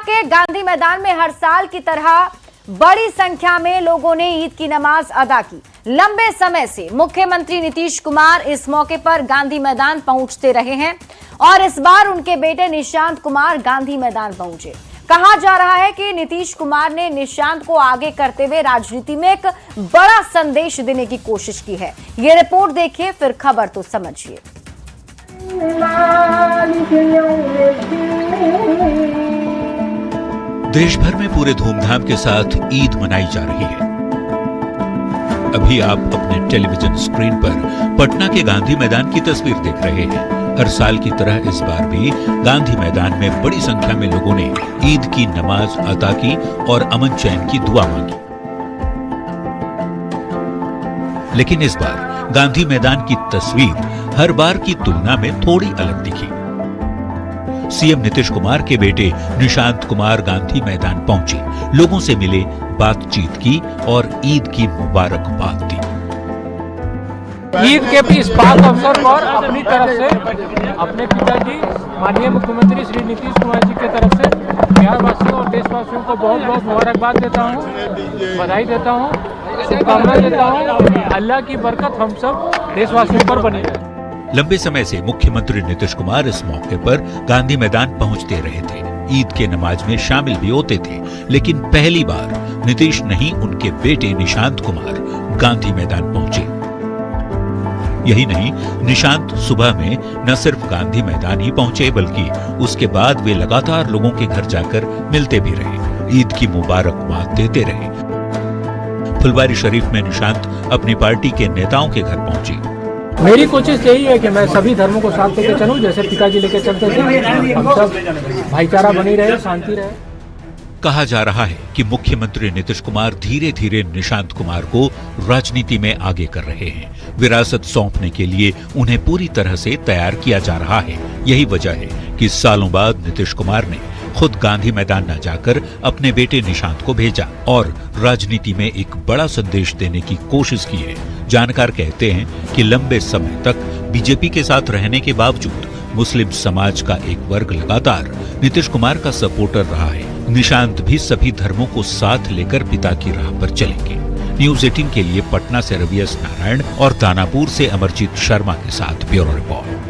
के गांधी मैदान में हर साल की तरह बड़ी संख्या में लोगों ने ईद की नमाज अदा की। लंबे समय से मुख्यमंत्री नीतीश कुमार इस मौके पर गांधी मैदान पहुंचते रहे हैं और इस बार उनके बेटे निशांत कुमार गांधी मैदान पहुंचे। कहा जा रहा है कि नीतीश कुमार ने निशांत को आगे करते हुए राजनीति में एक बड़ा संदेश देने की कोशिश की है। ये रिपोर्ट देखिए, फिर खबर तो समझिए। देश भर में पूरे धूमधाम के साथ ईद मनाई जा रही है। अभी आप अपने टेलीविजन स्क्रीन पर पटना के गांधी मैदान की तस्वीर देख रहे हैं। हर साल की तरह इस बार भी गांधी मैदान में बड़ी संख्या में लोगों ने ईद की नमाज अदा की और अमन चैन की दुआ मांगी। लेकिन इस बार गांधी मैदान की तस्वीर हर बार की तुलना में थोड़ी अलग दिखी। सीएम नीतीश कुमार के बेटे निशांत कुमार गांधी मैदान पहुंचे, लोगों से मिले, बातचीत की और ईद की मुबारकबाद दी। ईद के इस पाक अवसर पर अपनी तरफ से अपने पिताजी माननीय मुख्यमंत्री श्री नीतीश कुमार जी की तरफ से बिहार वासियों और देशवासियों को बहुत बहुत मुबारकबाद देता हूँ, बधाई देता हूँ, शुभकामनाएं देता हूँ। अल्लाह की बरकत हम सब देशवासियों पर बनी रहे। लंबे समय से मुख्यमंत्री नीतीश कुमार इस मौके पर गांधी मैदान पहुंचते रहे थे, ईद के नमाज में शामिल भी होते थे, लेकिन पहली बार नीतीश नहीं उनके बेटे निशांत कुमार गांधी मैदान पहुंचे। यही नहीं, निशांत सुबह में न सिर्फ गांधी मैदान ही पहुंचे बल्कि उसके बाद वे लगातार लोगों के घर जाकर मिलते भी रहे, ईद की मुबारकबाद देते रहे। फुलवारी शरीफ में निशांत अपनी पार्टी के नेताओं के घर पहुंचे। मेरी कोशिश यही है कि मैं सभी धर्मों को साथ लेकर चलूं, जैसे पिताजी लेकर चलते थे। हम सब भाईचारा बनी रहे, शांति रहे। कहा जा रहा है कि मुख्यमंत्री नीतीश कुमार धीरे धीरे निशांत कुमार को राजनीति में आगे कर रहे हैं। विरासत सौंपने के लिए उन्हें पूरी तरह से तैयार किया जा रहा है। यही वजह है कि सालों बाद नीतीश कुमार ने खुद गांधी मैदान न जाकर अपने बेटे निशांत को भेजा और राजनीति में एक बड़ा संदेश देने की कोशिश की है। जानकार कहते हैं कि लंबे समय तक बीजेपी के साथ रहने के बावजूद मुस्लिम समाज का एक वर्ग लगातार नीतीश कुमार का सपोर्टर रहा है। निशांत भी सभी धर्मों को साथ लेकर पिता की राह पर चलेंगे। न्यूज़ 18 के लिए पटना से रवि एस नारायण और दानापुर से अमरजीत शर्मा के साथ ब्यूरो रिपोर्ट।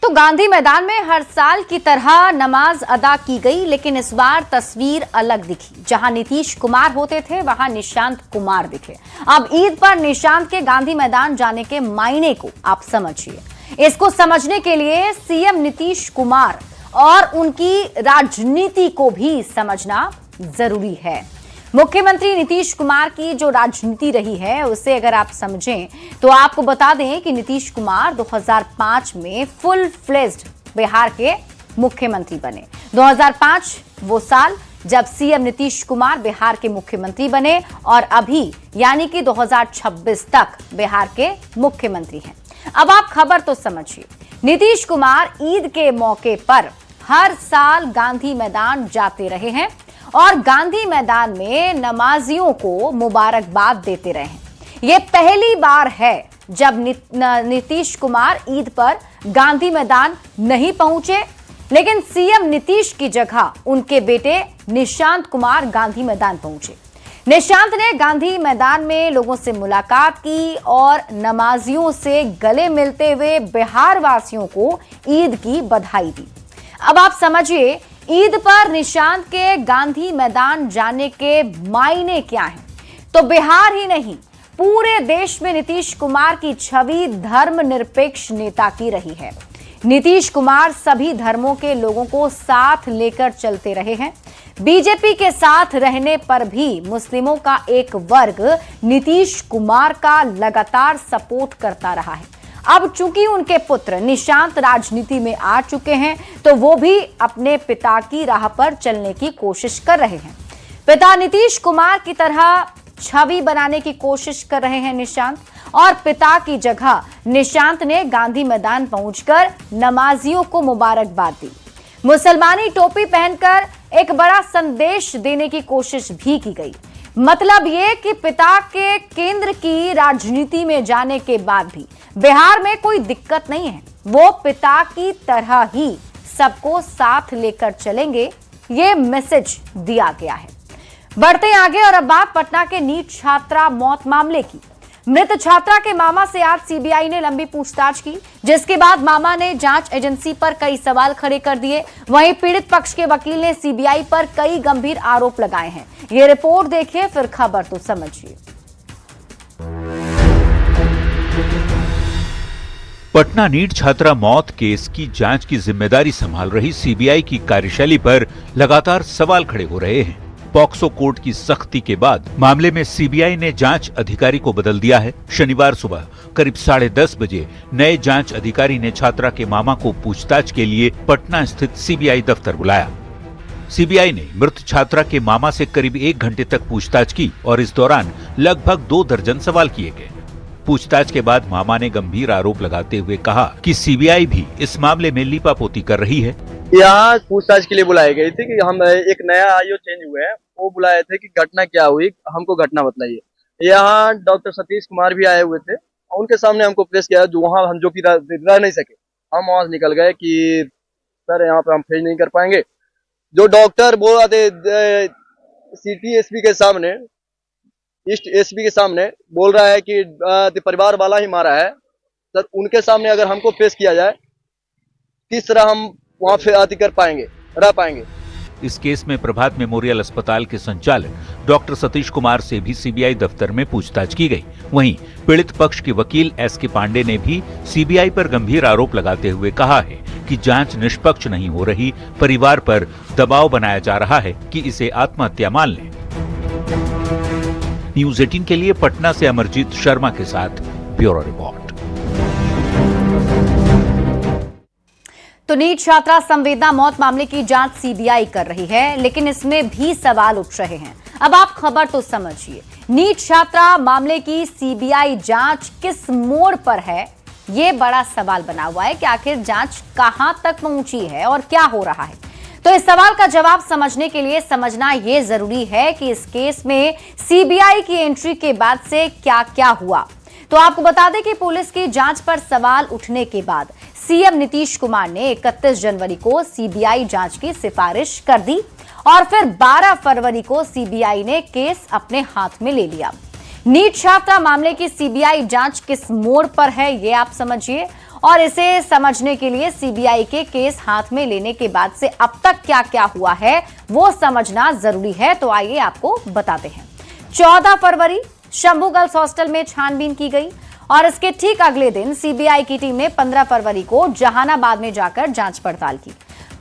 तो गांधी मैदान में हर साल की तरह नमाज अदा की गई, लेकिन इस बार तस्वीर अलग दिखी। जहां नीतीश कुमार होते थे वहां निशांत कुमार दिखे। अब ईद पर निशांत के गांधी मैदान जाने के मायने को आप समझिए। इसको समझने के लिए सीएम नीतीश कुमार और उनकी राजनीति को भी समझना जरूरी है। मुख्यमंत्री नीतीश कुमार की जो राजनीति रही है उसे अगर आप समझें तो आपको बता दें कि नीतीश कुमार 2005 में फुल फ्लेज्ड बिहार के मुख्यमंत्री बने। 2005 वो साल जब सीएम नीतीश कुमार बिहार के मुख्यमंत्री बने और अभी यानी कि 2026 तक बिहार के मुख्यमंत्री हैं। अब आप खबर तो समझिए। नीतीश कुमार ईद के मौके पर हर साल गांधी मैदान जाते रहे हैं और गांधी मैदान में नमाजियों को मुबारकबाद देते रहे हैं। यह पहली बार है जब नीतीश कुमार ईद पर गांधी मैदान नहीं पहुंचे, लेकिन सीएम नीतीश की जगह उनके बेटे निशांत कुमार गांधी मैदान पहुंचे। निशांत ने गांधी मैदान में लोगों से मुलाकात की और नमाजियों से गले मिलते हुए बिहार वासियों को ईद की बधाई दी। अब आप समझिए, ईद पर निशांत के गांधी मैदान जाने के मायने क्या हैं? तो बिहार ही नहीं, पूरे देश में नीतीश कुमार की छवि धर्मनिरपेक्ष नेता की रही है। नीतीश कुमार सभी धर्मों के लोगों को साथ लेकर चलते रहे हैं। बीजेपी के साथ रहने पर भी मुस्लिमों का एक वर्ग नीतीश कुमार का लगातार सपोर्ट करता रहा है। अब चूंकि उनके पुत्र निशांत राजनीति में आ चुके हैं तो वो भी अपने पिता की राह पर चलने की कोशिश कर रहे हैं। पिता नीतीश कुमार की तरह छवि बनाने की कोशिश कर रहे हैं निशांत, और पिता की जगह निशांत ने गांधी मैदान पहुंचकर नमाजियों को मुबारकबाद दी। मुसलमानी टोपी पहनकर एक बड़ा संदेश देने की कोशिश भी की गई। मतलब ये कि पिता के केंद्र की राजनीति में जाने के बाद भी बिहार में कोई दिक्कत नहीं है, वो पिता की तरह ही सबको साथ लेकर चलेंगे, ये मैसेज दिया गया है। बढ़ते हैं आगे और अब बात पटना के नीट छात्रा मौत मामले की। मृत छात्रा के मामा से आज सीबीआई ने लंबी पूछताछ की, जिसके बाद मामा ने जांच एजेंसी पर कई सवाल खड़े कर दिए। वहीं पीड़ित पक्ष के वकील ने सीबीआई पर कई गंभीर आरोप लगाए हैं। ये रिपोर्ट देखिए, फिर खबर तो समझिए। पटना नीट छात्रा मौत केस की जांच की जिम्मेदारी संभाल रही सीबीआई की कार्यशैली पर लगातार सवाल खड़े हो रहे हैं। पॉक्सो कोर्ट की सख्ती के बाद मामले में सीबीआई ने जांच अधिकारी को बदल दिया है। शनिवार सुबह करीब 10:30 बजे नए जांच अधिकारी ने छात्रा के मामा को पूछताछ के लिए पटना स्थित सीबीआई दफ्तर बुलाया। सीबीआई ने मृत छात्रा के मामा से करीब 1 घंटे तक पूछताछ की और इस दौरान लगभग 2 दर्जन सवाल किए गए। पूछताछ के बाद मामा ने गंभीर आरोप लगाते हुए कहा कि सीबीआई भी इस मामले में लीपापोती कर रही है। यहाँ पूछताछ के लिए बुलाई गई थी कि हम एक नया आईओ चेंज हुए हैं, वो बुलाए थे कि घटना क्या हुई, हमको घटना बताइए। यहाँ डॉक्टर सतीश कुमार भी आए हुए थे, उनके सामने हमको प्रेस किया, जो वहाँ हम जो कि रह नहीं सके, हम वहाँ से निकल गए कि सर यहाँ पे हम फेज नहीं कर पाएंगे। जो डॉक्टर बोल रहे थे सिटी एसपी के सामने, ईस्ट एसपी के सामने बोल रहा है कि परिवार वाला ही मारा है, सर उनके सामने अगर हमको पेश किया जाए किस तरह हम वहाँ पे कर पाएंगे, रह पाएंगे। इस केस में प्रभात मेमोरियल अस्पताल के संचालक डॉक्टर सतीश कुमार से भी सीबीआई दफ्तर में पूछताछ की गई। वहीं पीड़ित पक्ष के वकील एसके पांडे ने भी सीबीआई पर गंभीर आरोप लगाते हुए कहा है कि जांच निष्पक्ष नहीं हो रही, परिवार पर दबाव बनाया जा रहा है कि इसे आत्महत्या मान लें। न्यूज़ 18 के लिए पटना से अमरजीत शर्मा के साथ ब्यूरो रिपोर्ट। तो नीट छात्रा संवेदना मौत मामले की जांच सीबीआई कर रही है, लेकिन इसमें भी सवाल उठ रहे हैं। अब आप खबर तो समझिए, नीट छात्रा मामले की सीबीआई जांच किस मोड़ पर है, यह बड़ा सवाल बना हुआ है कि आखिर जांच कहां तक पहुंची है और क्या हो रहा है। तो इस सवाल का जवाब समझने के लिए समझना यह जरूरी है कि इस केस में सीबीआई की एंट्री के बाद से क्या क्या हुआ। तो आपको बता दें कि पुलिस की जांच पर सवाल उठने के बाद सीएम नीतीश कुमार ने 31 जनवरी को सीबीआई जांच की सिफारिश कर दी और फिर 12 फरवरी को सीबीआई ने केस अपने हाथ में ले लिया। नीट छात्रा मामले की सीबीआई जांच किस मोड़ पर है, ये आप समझिए, और इसे समझने के लिए सीबीआई के केस हाथ में लेने के बाद से अब तक क्या क्या हुआ है वो समझना जरूरी है। तो आइए आपको बताते हैं। 14 फरवरी शंभू गर्ल्स हॉस्टल में छानबीन की गई और इसके ठीक अगले दिन सीबीआई की टीम ने 15 फरवरी को जहानाबाद में जाकर जांच पड़ताल की।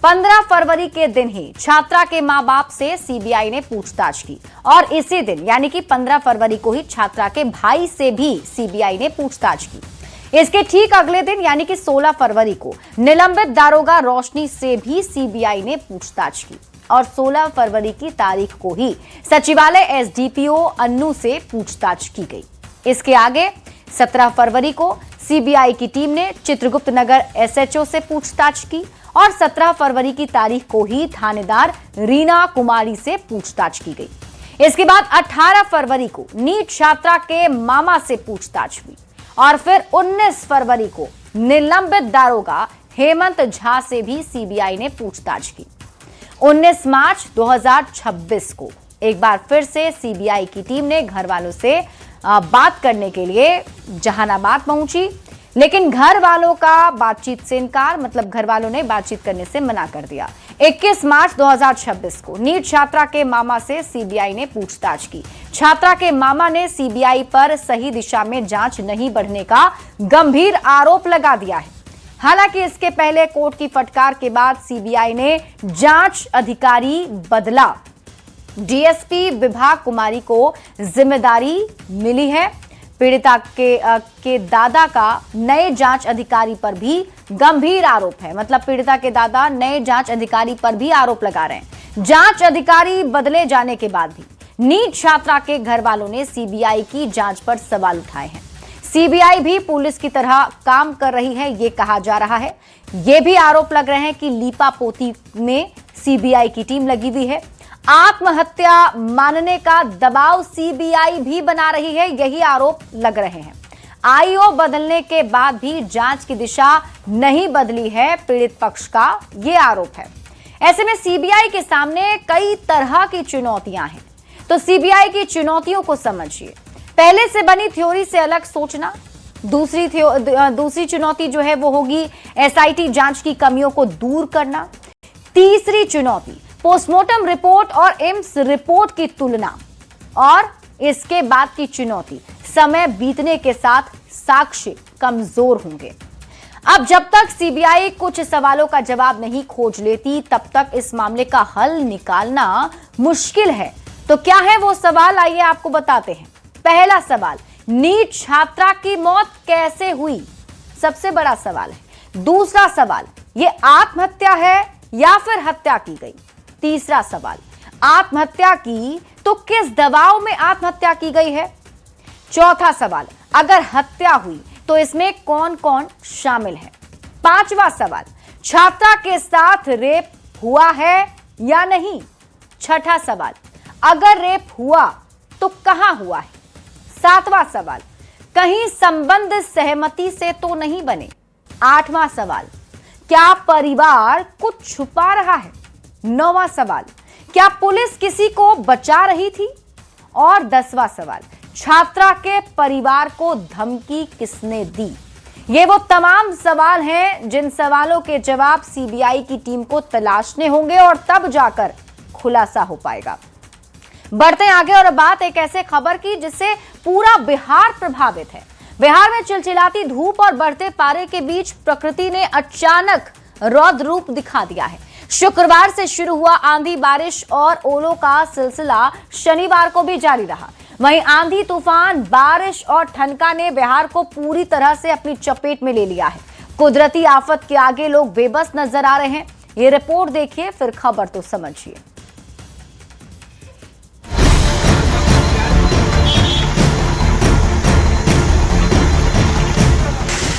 15 फरवरी के दिन ही छात्रा के मां बाप से सीबीआई ने पूछताछ की और इसी दिन यानी कि 15 फरवरी को ही छात्रा के भाई से भी सीबीआई ने पूछताछ की। इसके ठीक अगले दिन यानी कि 16 फरवरी को निलंबित दारोगा रोशनी से भी सीबीआई ने पूछताछ की और 16 फरवरी की तारीख को ही सचिवालय एसडीपीओ अन्नू से पूछताछ की गई। इसके आगे 17 फरवरी को सीबीआई की टीम ने चित्रगुप्त नगर एसएचओ से पूछताछ की और 17 फरवरी की तारीख को ही थानेदार रीना कुमारी से पूछताछ की गई। इसके बाद 18 फरवरी को नीट छात्रा के मामा से पूछताछ हुई और फिर 19 फरवरी को निलंबित दारोगा हेमंत झा से भी सीबीआई ने पूछताछ की। 19 मार्च 2026 को एक बार फिर से सीबीआई की टीम ने घर वालों से बात करने के लिए जहानाबाद पहुंची, लेकिन घर वालों का बातचीत से इनकार, मतलब घर वालों ने बातचीत करने से मना कर दिया। 21 मार्च 2026 को नीट छात्रा के मामा से सीबीआई ने पूछताछ की। छात्रा के मामा ने सीबीआई पर सही दिशा में जांच नहीं बढ़ने का गंभीर आरोप लगा दिया है। हालांकि इसके पहले कोर्ट की फटकार के बाद सीबीआई ने जांच अधिकारी बदला। डीएसपी विभा कुमारी को जिम्मेदारी मिली है। पीड़िता के दादा का नए जांच अधिकारी पर भी गंभीर आरोप है, मतलब पीड़िता के दादा नए जांच अधिकारी पर भी आरोप लगा रहे हैं। जांच अधिकारी बदले जाने के बाद भी नीट छात्रा के घर वालों ने सीबीआई की जांच पर सवाल उठाए हैं। सीबीआई भी पुलिस की तरह काम कर रही है, ये कहा जा रहा है। ये भी आरोप लग रहे हैं कि लीपापोती में सीबीआई की टीम लगी हुई है। आत्महत्या मानने का दबाव सीबीआई भी बना रही है, यही आरोप लग रहे हैं। आईओ बदलने के बाद भी जांच की दिशा नहीं बदली है पीड़ित पक्ष का, यह आरोप है। ऐसे में सीबीआई के सामने कई तरह की चुनौतियां हैं, तो सीबीआई की चुनौतियों को समझिए। पहले से बनी थ्योरी से अलग सोचना। दूसरी चुनौती जो है वो होगी एसआईटी जांच की कमियों को दूर करना। तीसरी चुनौती पोस्टमार्टम रिपोर्ट और एम्स रिपोर्ट की तुलना। और इसके बाद की चुनौती समय बीतने के साथ साक्ष्य कमजोर होंगे। अब जब तक सीबीआई कुछ सवालों का जवाब नहीं खोज लेती, तब तक इस मामले का हल निकालना मुश्किल है। तो क्या है वो सवाल, आइए आपको बताते हैं। पहला सवाल, नीट छात्रा की मौत कैसे हुई? सबसे बड़ा सवाल है। दूसरा सवाल, ये आत्महत्या है या फिर हत्या की गई? तीसरा सवाल, आत्महत्या की तो किस दबाव में आत्महत्या की गई है? चौथा सवाल, अगर हत्या हुई तो इसमें कौन कौन शामिल है? पांचवा सवाल, छात्रा के साथ रेप हुआ है या नहीं? छठा सवाल, अगर रेप हुआ तो कहां हुआ है? सातवां सवाल, कहीं संबंध सहमति से तो नहीं बने? आठवां सवाल, क्या परिवार कुछ छुपा रहा है? नौवां सवाल, क्या पुलिस किसी को बचा रही थी? और 10वां सवाल, छात्रा के परिवार को धमकी किसने दी? ये वो तमाम सवाल हैं जिन सवालों के जवाब सीबीआई की टीम को तलाशने होंगे और तब जाकर खुलासा हो पाएगा। बढ़ते आगे और बात एक ऐसे खबर की जिससे पूरा बिहार प्रभावित है। बिहार में चिलचिलाती धूप और बढ़ते पारे के बीच प्रकृति ने अचानक रौद्र रूप दिखा दिया है। शुक्रवार से शुरू हुआ आंधी बारिश और ओलों का सिलसिला शनिवार को भी जारी रहा। वहीं आंधी तूफान, बारिश और ठनका ने बिहार को पूरी तरह से अपनी चपेट में ले लिया है। कुदरती आफत के आगे लोग बेबस नजर आ रहे हैं। ये रिपोर्ट देखिए, फिर खबर तो समझिए।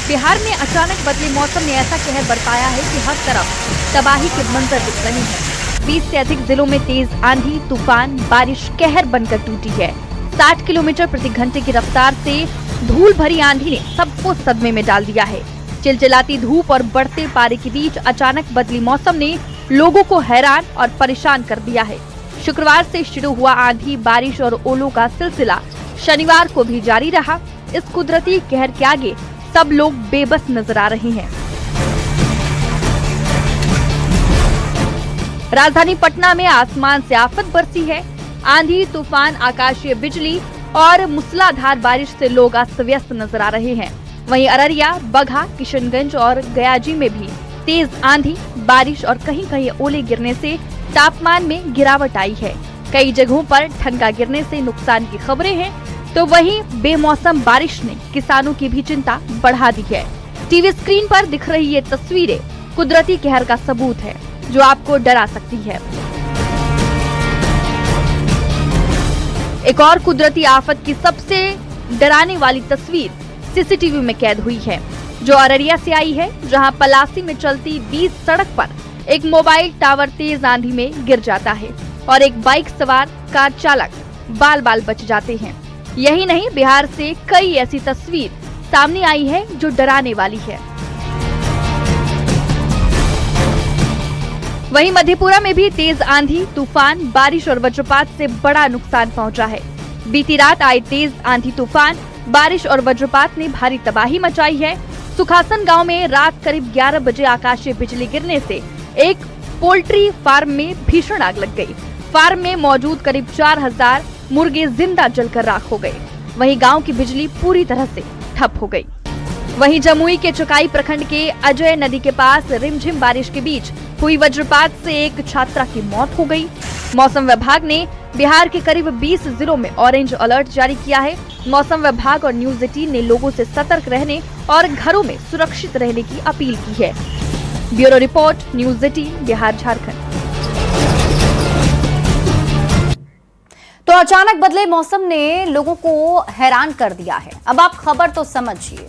बिहार में अचानक बदले मौसम ने ऐसा कहर बरपाया है कि हर तरफ तबाही के मंजर दिख रहे हैं। 20 से अधिक जिलों में तेज आंधी, तूफान, बारिश कहर बनकर टूटी है। 60 किलोमीटर प्रति घंटे की रफ्तार से धूल भरी आंधी ने सबको सदमे में डाल दिया है। चिलचिलाती धूप और बढ़ते पारे के बीच अचानक बदली मौसम ने लोगों को हैरान और परेशान कर दिया है। शुक्रवार से शुरू हुआ आंधी, बारिश और ओलों का सिलसिला शनिवार को भी जारी रहा। इस कुदरती कहर के आगे सब लोग बेबस नजर आ रहे हैं। राजधानी पटना में आसमान से आफत बरसी है। आंधी, तूफान, आकाशीय बिजली और मूसलाधार बारिश से लोग अस्त व्यस्त नजर आ रहे हैं। वहीं अररिया, बगहा, किशनगंज और गयाजी में भी तेज आंधी, बारिश और कहीं कहीं ओले गिरने से तापमान में गिरावट आई है। कई जगहों पर ठनका गिरने से नुकसान की खबरें हैं, तो वहीं बेमौसम बारिश ने किसानों की भी चिंता बढ़ा दी है। टीवी स्क्रीन पर दिख रही ये तस्वीरें कुदरती कहर का सबूत है जो आपको डरा सकती है। एक और कुदरती आफत की सबसे डराने वाली तस्वीर सीसीटीवी में कैद हुई है, जो अररिया से आई है, जहां पलासी में चलती 20 सड़क पर एक मोबाइल टावर तेज आंधी में गिर जाता है और एक बाइक सवार कार चालक बाल बाल बच जाते हैं। यही नहीं, बिहार से कई ऐसी तस्वीर सामने आई है जो डराने वाली है। वहीं मधेपुरा में भी तेज आंधी, तूफान, बारिश और वज्रपात से बड़ा नुकसान पहुंचा है। बीती रात आए तेज आंधी, तूफान, बारिश और वज्रपात ने भारी तबाही मचाई है। सुखासन गांव में रात करीब 11 बजे आकाशीय बिजली गिरने से एक पोल्ट्री फार्म में भीषण आग लग गई। फार्म में मौजूद करीब 4000 मुर्गे जिंदा जलकर राख हो गए। वहीं गांव की बिजली पूरी तरह से ठप हो गई। वहीं जमुई के चकाई प्रखंड के अजय नदी के पास रिमझिम बारिश के बीच हुई वज्रपात से एक छात्रा की मौत हो गई। मौसम विभाग ने बिहार के करीब 20 जिलों में ऑरेंज अलर्ट जारी किया है। मौसम विभाग और न्यूज 18 ने लोगों से सतर्क रहने और घरों में सुरक्षित रहने की अपील की है। Bureau report, news 18, Bihar, Jharkhand. तो अचानक बदले मौसम ने लोगों को हैरान कर दिया है। अब आप खबर तो समझिए।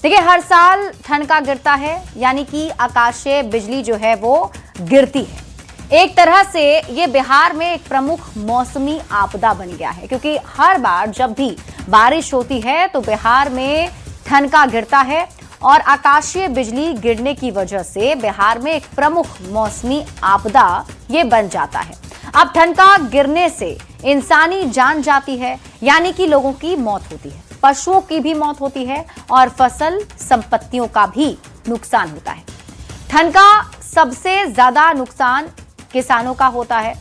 देखिए, हर साल ठनका गिरता है, यानी कि आकाशीय बिजली जो है वो गिरती है। एक तरह से ये बिहार में एक प्रमुख मौसमी आपदा बन गया है, क्योंकि हर बार जब भी बारिश होती है तो बिहार में ठनका गिरता है और आकाशीय बिजली गिरने की वजह से बिहार में एक प्रमुख मौसमी आपदा ये बन जाता है। अब ठनका गिरने से इंसानी जान जाती है, यानी कि लोगों की मौत होती है, पशुओं की भी मौत होती है और फसल संपत्तियों का भी नुकसान होता है। ठनका सबसे ज्यादा नुकसान किसानों का होता है,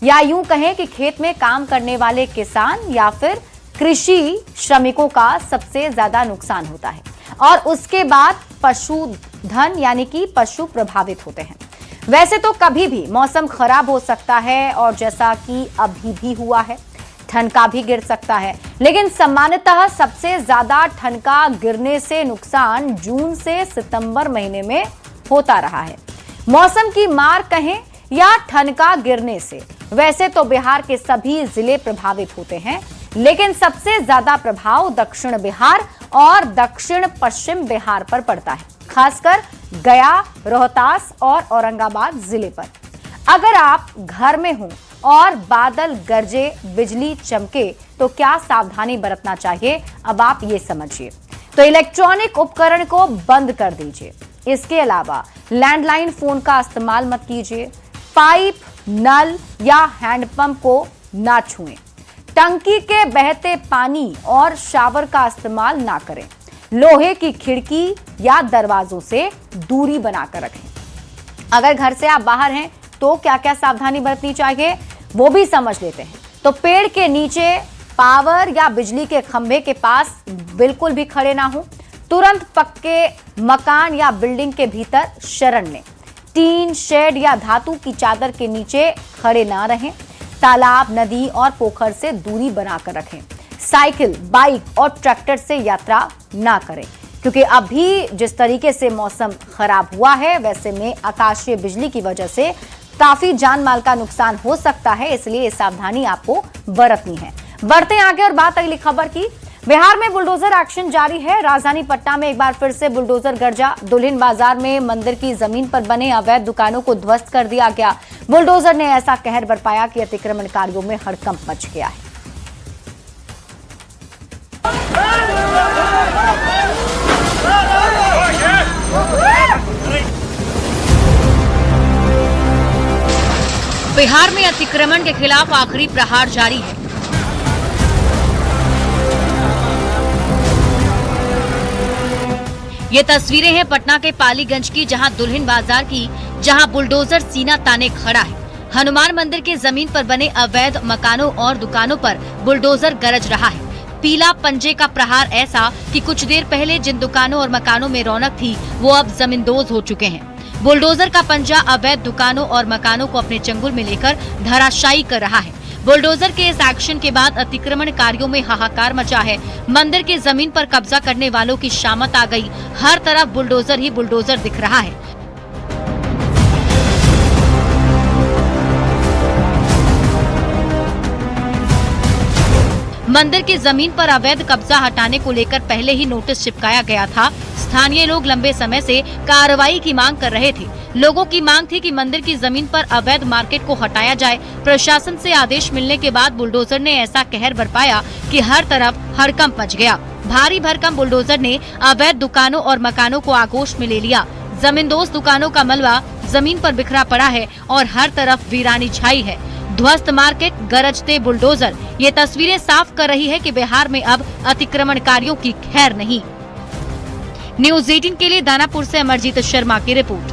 या यूं कहें कि खेत में काम करने वाले किसान या फिर कृषि श्रमिकों का सबसे ज्यादा नुकसान होता है, और उसके बाद पशुधन यानी कि पशु प्रभावित होते हैं। वैसे तो कभी भी मौसम खराब हो सकता है और जैसा कि अभी भी हुआ है, ठनका भी गिर सकता है, लेकिन सामान्यतः सबसे ज्यादा ठनका गिरने से नुकसान जून से सितंबर महीने में होता रहा है। मौसम की मार कहें या ठनका गिरने से वैसे तो बिहार के सभी जिले प्रभावित होते हैं, लेकिन सबसे ज्यादा प्रभाव दक्षिण बिहार और दक्षिण पश्चिम बिहार पर पड़ता है, खासकर गया, रोहतास और औरंगाबाद जिले पर। अगर आप घर में हो और बादल गरजे, बिजली चमके तो क्या सावधानी बरतना चाहिए, अब आप ये समझिए। तो इलेक्ट्रॉनिक उपकरण को बंद कर दीजिए। इसके अलावा लैंडलाइन फोन का इस्तेमाल मत कीजिए। पाइप, नल या हैंडपंप को ना छुएं। टंकी के बहते पानी और शावर का इस्तेमाल ना करें। लोहे की खिड़की या दरवाजों से दूरी बनाकर रखें। अगर घर से आप बाहर हैं तो क्या क्या सावधानी बरतनी चाहिए वो भी समझ लेते हैं। तो पेड़ के नीचे, पावर या बिजली के खंभे के पास बिल्कुल भी खड़े ना हो। तुरंत पक्के मकान या बिल्डिंग के भीतर शरण लें। टीन शेड या धातु की चादर के नीचे खड़े ना रहें। तालाब, नदी और पोखर से दूरी बनाकर रखें। साइकिल, बाइक और ट्रैक्टर से यात्रा ना करें, क्योंकि अभी जिस तरीके से मौसम खराब हुआ है वैसे में आकाशीय बिजली की वजह से काफी जान माल का नुकसान हो सकता है, इसलिए ये सावधानी आपको बरतनी है। बढ़ते आगे और बात अगली खबर की। बिहार में बुलडोजर एक्शन जारी है। राजधानी पटना में एक बार फिर से बुलडोजर गरजा। दुल्हिन बाजार में मंदिर की जमीन पर बने अवैध दुकानों को ध्वस्त कर दिया गया। बुलडोजर ने ऐसा कहर बरपाया कि अतिक्रमणकारियों में हड़कंप मच गया है। बिहार में अतिक्रमण के खिलाफ आखिरी प्रहार जारी है। ये तस्वीरें हैं पटना के पालीगंज की, जहां दुल्हिन बाजार की, जहां बुलडोजर सीना ताने खड़ा है। हनुमान मंदिर के जमीन पर बने अवैध मकानों और दुकानों पर बुलडोजर गरज रहा है। पीला पंजे का प्रहार ऐसा कि कुछ देर पहले जिन दुकानों और मकानों में रौनक थी वो अब जमींदोज हो चुके हैं। बुलडोजर का पंजा अवैध दुकानों और मकानों को अपने चंगुल में लेकर धराशायी कर रहा है। बुलडोजर के इस एक्शन के बाद अतिक्रमणकारियों में हाहाकार मचा है। मंदिर की जमीन पर कब्जा करने वालों की शामत आ गई। हर तरफ बुलडोजर ही बुलडोजर दिख रहा है। मंदिर की जमीन पर अवैध कब्जा हटाने को लेकर पहले ही नोटिस चिपकाया गया था। स्थानीय लोग लंबे समय से कार्रवाई की मांग कर रहे थे। लोगों की मांग थी कि मंदिर की जमीन पर अवैध मार्केट को हटाया जाए। प्रशासन से आदेश मिलने के बाद बुलडोजर ने ऐसा कहर बरपाया कि हर तरफ हड़कंप मच गया। भारी भरकम बुलडोजर ने अवैध दुकानों और मकानों को आगोश में ले लिया। जमींदोज दुकानों का मलबा जमीन पर बिखरा पड़ा है और हर तरफ वीरानी छाई है। ध्वस्त मार्केट, गरजते बुलडोजर, ये तस्वीरें साफ कर रही है कि बिहार में अब अतिक्रमणकारियों की खैर नहीं। न्यूज़ 18 के लिए दानापुर से अमरजीत शर्मा की रिपोर्ट।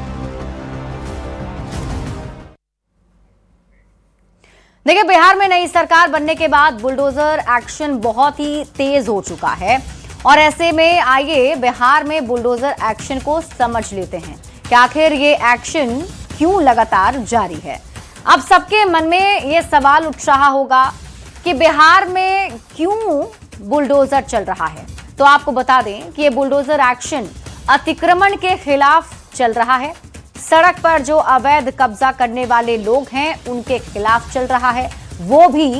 देखिए, बिहार में नई सरकार बनने के बाद बुलडोजर एक्शन बहुत ही तेज हो चुका है और ऐसे में आइए बिहार में बुलडोजर एक्शन को समझ लेते हैं कि आखिर ये एक्शन क्यों लगातार जारी है। अब सबके मन में ये सवाल उठ रहा होगा कि बिहार में क्यों बुलडोजर चल रहा है। तो आपको बता दें कि ये बुलडोजर एक्शन अतिक्रमण के खिलाफ चल रहा है। सड़क पर जो अवैध कब्जा करने वाले लोग हैं उनके खिलाफ चल रहा है, वो भी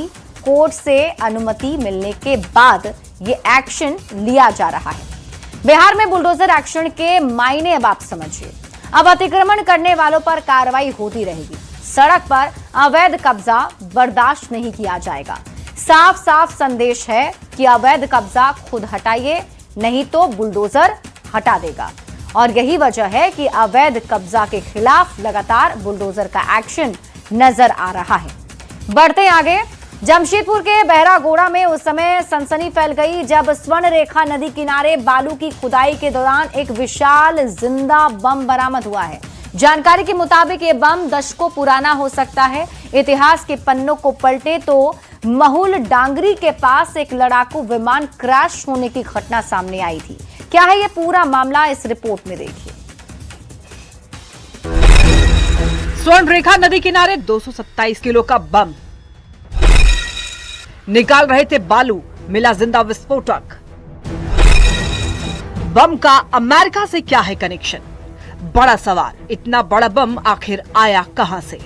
कोर्ट से अनुमति मिलने के बाद ये एक्शन लिया जा रहा है। बिहार में बुलडोजर एक्शन के मायने अब आप समझिए। अब अतिक्रमण करने वालों पर कार्रवाई होती रहेगी। सड़क पर अवैध कब्जा बर्दाश्त नहीं किया जाएगा। साफ साफ संदेश है कि अवैध कब्जा खुद हटाइए, नहीं तो बुलडोजर हटा देगा। और यही वजह है कि अवैध कब्जा के खिलाफ लगातार बुलडोजर का एक्शन नजर आ रहा है। बढ़ते आगे, जमशेदपुर के बहरागोड़ा में उस समय सनसनी फैल गई जब स्वर्ण रेखा नदी किनारे बालू की खुदाई के दौरान एक विशाल जिंदा बम बरामद हुआ है। जानकारी के मुताबिक ये बम दशकों पुराना हो सकता है। इतिहास के पन्नों को पलटे तो महुल डांगरी के पास एक लड़ाकू विमान क्रैश होने की घटना सामने आई थी। क्या है ये पूरा मामला, इस रिपोर्ट में देखिए। स्वर्ण रेखा नदी किनारे 227 किलो का बम निकाल रहे थे बालू, मिला जिंदा विस्फोटक। बम का अमेरिका से क्या है कनेक्शन? बड़ा सवाल, इतना बड़ा बम आखिर आया कहां से?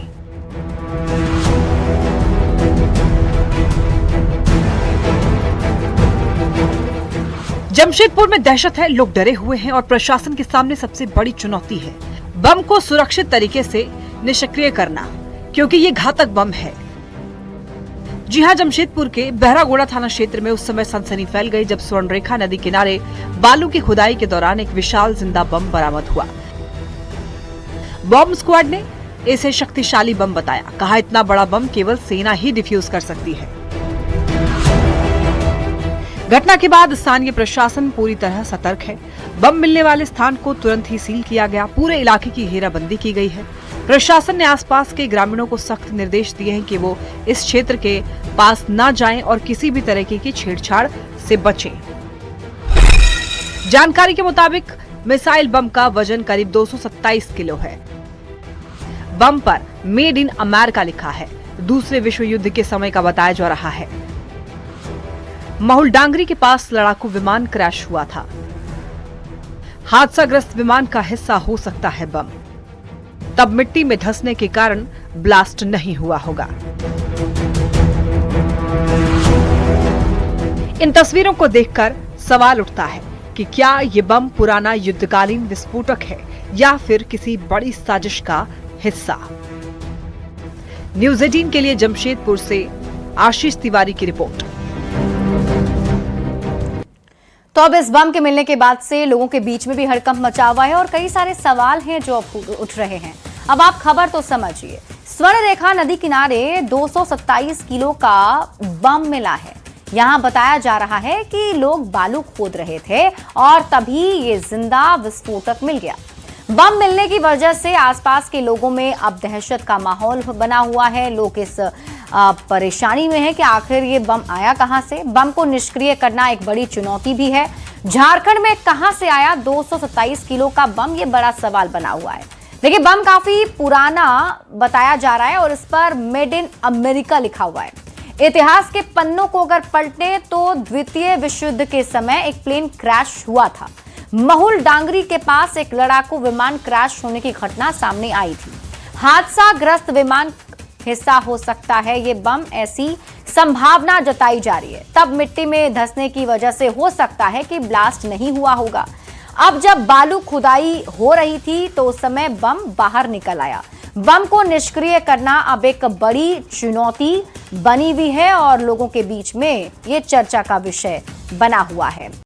जमशेदपुर में दहशत है, लोग डरे हुए हैं और प्रशासन के सामने सबसे बड़ी चुनौती है बम को सुरक्षित तरीके से निष्क्रिय करना, क्योंकि ये घातक बम है। जी हां, जमशेदपुर के बहरागोड़ा थाना क्षेत्र में उस समय सनसनी फैल गई जब स्वर्ण रेखा नदी किनारे बालू की खुदाई के दौरान एक विशाल जिंदा बम बरामद हुआ। बॉम्ब स्क्वाड ने इसे शक्तिशाली बम बताया। कहा, इतना बड़ा बम केवल सेना ही डिफ्यूज कर सकती है। घटना के बाद स्थानीय प्रशासन पूरी तरह सतर्क है। बम मिलने वाले स्थान को तुरंत ही सील किया गया। पूरे इलाके की घेराबंदी की गई है। प्रशासन ने आसपास के ग्रामीणों को सख्त निर्देश दिए हैं कि वो इस क्षेत्र के पास न जाएं और किसी भी तरह की छेड़छाड़ से बचें। जानकारी के मुताबिक मिसाइल बम का वजन करीब 227 किलो है। बम पर मेड इन अमेरिका लिखा है। दूसरे विश्व युद्ध के समय का बताया जा रहा है। महुल डांगरी के पास लड़ाकू विमान क्रैश हुआ था। हादसाग्रस्त विमान का हिस्सा हो सकता है बम। तब मिट्टी में धंसने के कारण ब्लास्ट नहीं हुआ होगा। इन तस्वीरों को देखकर सवाल उठता है कि क्या ये बम पुराना युद्धकालीन विस्फोटक है या फिर किसी बड़ी साजिश का हिस्सा। न्यूज़ 18 के लिए जमशेदपुर से आशीष तिवारी की रिपोर्ट। तो अब इस बम के मिलने के बाद से लोगों के बीच में भी हड़कंप मचा हुआ है और कई सारे सवाल हैं जो अब उठ रहे हैं। अब आप खबर तो समझिए, स्वर्ण रेखा नदी किनारे 227 किलो का बम मिला है। यहाँ बताया जा रहा है कि लोग बालू खोद रहे थे और तभी ये जिंदा विस्फोटक मिल गया। बम मिलने की वजह से आसपास के लोगों में अब दहशत का माहौल बना हुआ है। लोग इस परेशानी में है कि आखिर ये बम आया कहां से। बम को निष्क्रिय करना एक बड़ी चुनौती भी है। झारखंड में कहां से आया 227 किलो का बम, ये बड़ा सवाल बना हुआ है। देखिए, बम काफी पुराना बताया जा रहा है और इस पर मेड इन अमेरिका लिखा हुआ है। इतिहास के पन्नों को अगर पलटे तो द्वितीय विश्व युद्ध के समय एक प्लेन क्रैश हुआ था। महुल डांगरी के पास एक लड़ाकू विमान क्रैश होने की घटना सामने आई थी। हादसाग्रस्त विमान हिस्सा हो सकता है ये बम, ऐसी संभावना जताई जा रही है। तब मिट्टी में धंसने की वजह से हो सकता है कि ब्लास्ट नहीं हुआ होगा। अब जब बालू खुदाई हो रही थी तो उस समय बम बाहर निकल आया। बम को निष्क्रिय करना अब एक बड़ी चुनौती बनी हुई है और लोगों के बीच में ये चर्चा का विषय बना हुआ है।